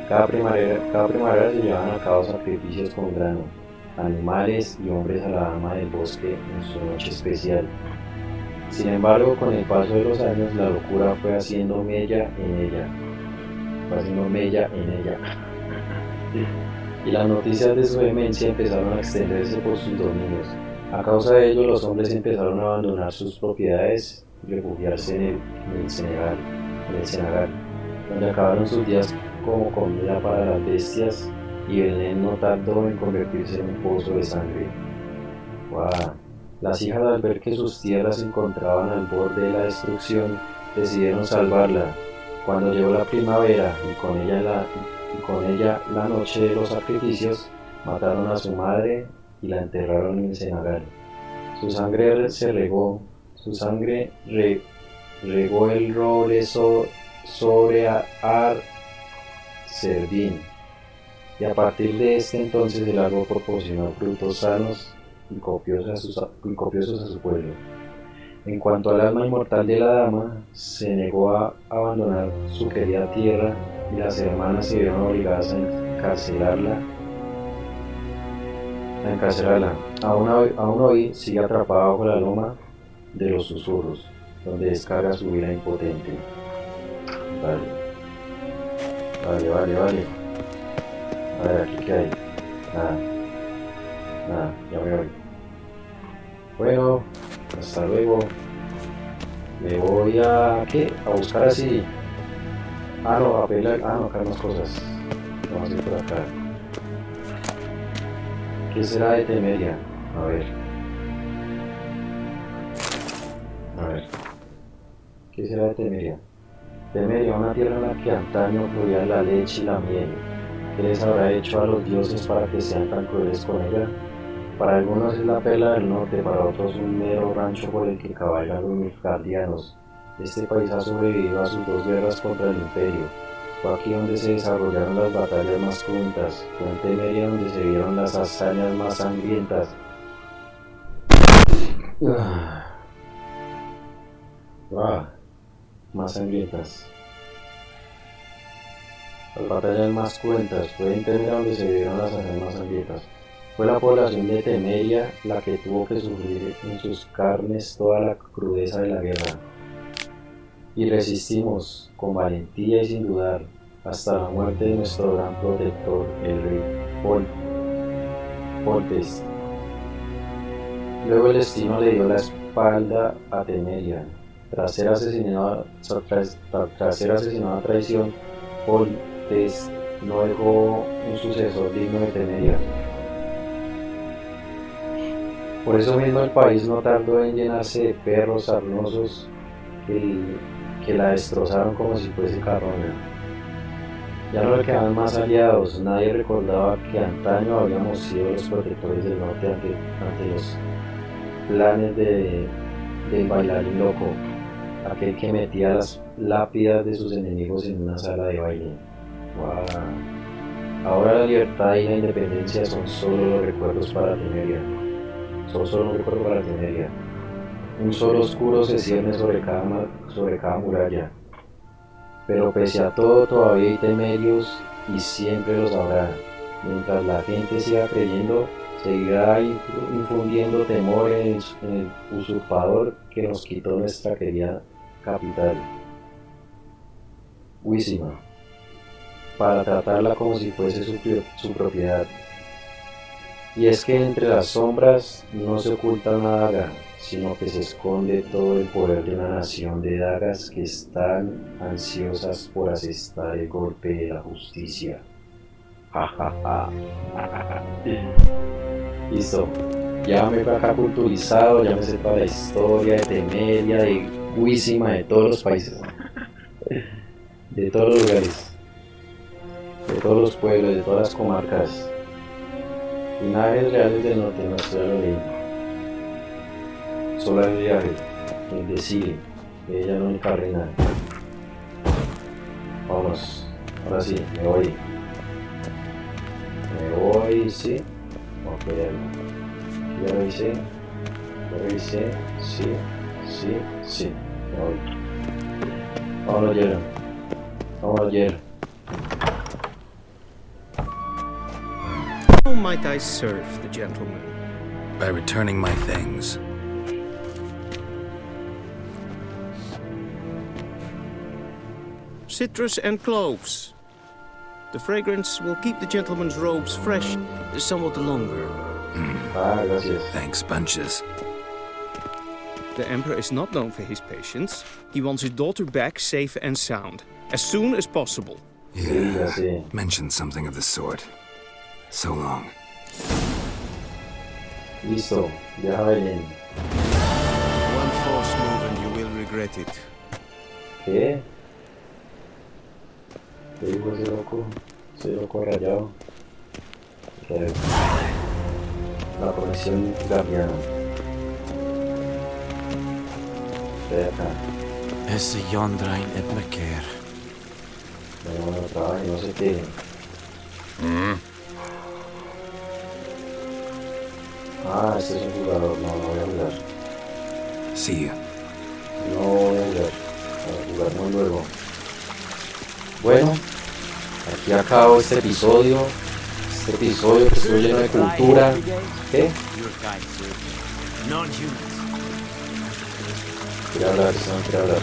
Cada primavera se llevaban a cabo sacrificios con grano, animales y hombres a la dama del bosque en su noche especial. Sin embargo, con el paso de los años, la locura fue haciendo mella en ella. Y las noticias de su demencia empezaron a extenderse por sus dominios. A causa de ello, los hombres empezaron a abandonar sus propiedades y refugiarse en el Senegal, donde acabaron sus días como comida para las bestias, y Belén no tardó en convertirse en un pozo de sangre. ¡Wow! Las hijas, al ver que sus tierras se encontraban al borde de la destrucción, decidieron salvarla. Cuando llegó la primavera y con ella la noche de los sacrificios, mataron a su madre y la enterraron en el Senegal. Su sangre regó el roble sobre Ar Serdín, y a partir de este entonces el árbol proporcionó frutos sanos y copiosos a su pueblo. En cuanto al alma inmortal de la dama, se negó a abandonar su querida tierra y las hermanas se vieron obligadas a encarcelarla a encarcelarla. Aún hoy sigue atrapada bajo la loma de los susurros, donde descarga su vida impotente. Vale. A ver, aquí qué hay. Nada, ya me voy. Bueno, hasta luego. Me voy a... ¿qué? A buscar así. No, a pelear. No, acá hay más cosas. Vamos a ir por acá. ¿Qué será de Temeria? A ver. ¿Qué será de Temeria? Temeria, una tierra en la que antaño fluía la leche y la miel. ¿Qué les habrá hecho a los dioses para que sean tan crueles con ella? Para algunos es la perla del norte, para otros un mero rancho por el que cabalgan los nilfgaardianos. Este país ha sobrevivido a sus 2 guerras contra el imperio. Fue aquí donde se desarrollaron las batallas más cruentas. Fue en Temeria donde se vieron las hazañas más sangrientas. Más sangrientas. Las batallas más cruentas. Fue en Temeria donde se vieron las hazañas más sangrientas. Fue la población de Temeria la que tuvo que sufrir en sus carnes toda la crudeza de la guerra. Y resistimos con valentía y sin dudar hasta la muerte de nuestro gran protector, el rey Foltest. Luego el destino le dio la espalda a Temeria. Tras ser asesinado a traición, Foltest no dejó un sucesor digno de Temeria. Por eso mismo el país no tardó en llenarse de perros sarnosos que la destrozaron como si fuese carroña. Ya no le quedaban más aliados, nadie recordaba que antaño habíamos sido los protectores del norte ante los planes del bailarín loco, aquel que metía las lápidas de sus enemigos en una sala de baile. ¡Wow! Ahora la libertad y la independencia son solo los recuerdos para Temeria. Solo un recuerdo para Temeria. Un sol oscuro se cierne sobre cada muralla. Pero pese a todo todavía hay temerios y siempre los habrá. Mientras la gente siga creyendo, seguirá infundiendo temor en el usurpador que nos quitó nuestra querida capital, Wisima, para tratarla como si fuese su propiedad. Y es que entre las sombras no se oculta una daga, sino que se esconde todo el poder de una nación de dagas que están ansiosas por asestar el golpe de la justicia. Listo, ya me fue acá culturizado, ya me sé toda la historia de Temeria, de Wisima, de todos los países, de todos los lugares, de todos los pueblos, de todas las comarcas. Linajes reales del norte, no estoy lo leí. Solo el viaje, el de Sigue, ella es la única reina. Vámonos, ahora sí, me voy. Sí. Ok, ya lo hice, sí, me voy. Vámonos, Gerald. How might I serve the gentleman? By returning my things. Citrus and cloves. The fragrance will keep the gentleman's robes fresh somewhat longer. Gracias. Thanks, bunches. The Emperor is not known for his patience. He wants his daughter back safe and sound, as soon as possible. Yeah, mentioned something of the sort. So long. Listo, ya ven. One false move and you will regret it. ¿Qué? ¿Qué dijo ese loco? Ese loco rayado. La conexión guardiana. Estoy acá. Ese Jondrain et Meker. No trabaja y no sé qué. Este es un jugador, no voy a jugar. See you. No voy a jugar muy luego. Bueno, aquí acabo este episodio. Este episodio que estuvo lleno de cultura. ¿Qué? Quiere hablar, no quiere hablar.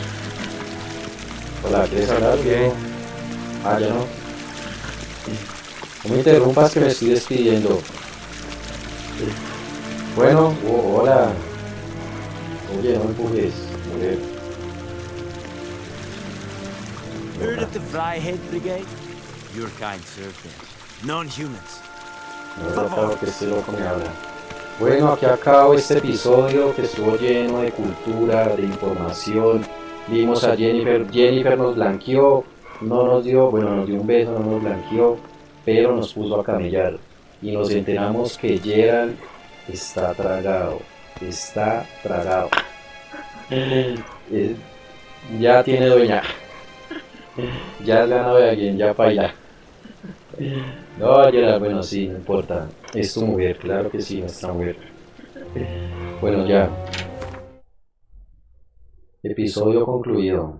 Hola, ¿quieres hablar? Ah, ya no. No me interrumpas que me estoy despidiendo. Bueno, hola. Oye, no me empujes, mujer. Heard of the Flyhead Brigade? Your kind served them. Non-humans. No, claro que este loco me habla. Bueno, aquí acabo este episodio que estuvo lleno de cultura, de información. Vimos a Jennifer. Jennifer nos blanqueó, no nos dio, bueno, nos dio un beso, no nos blanqueó, pero nos puso a camellar. Y nos enteramos que Gerald está tragado. Está tragado. Ya tiene dueña. Ya es ganado de alguien, ya baila. No, Gerald, bueno, sí, no importa. Es tu mujer, claro que sí, nuestra mujer. Bueno, ya. Episodio concluido.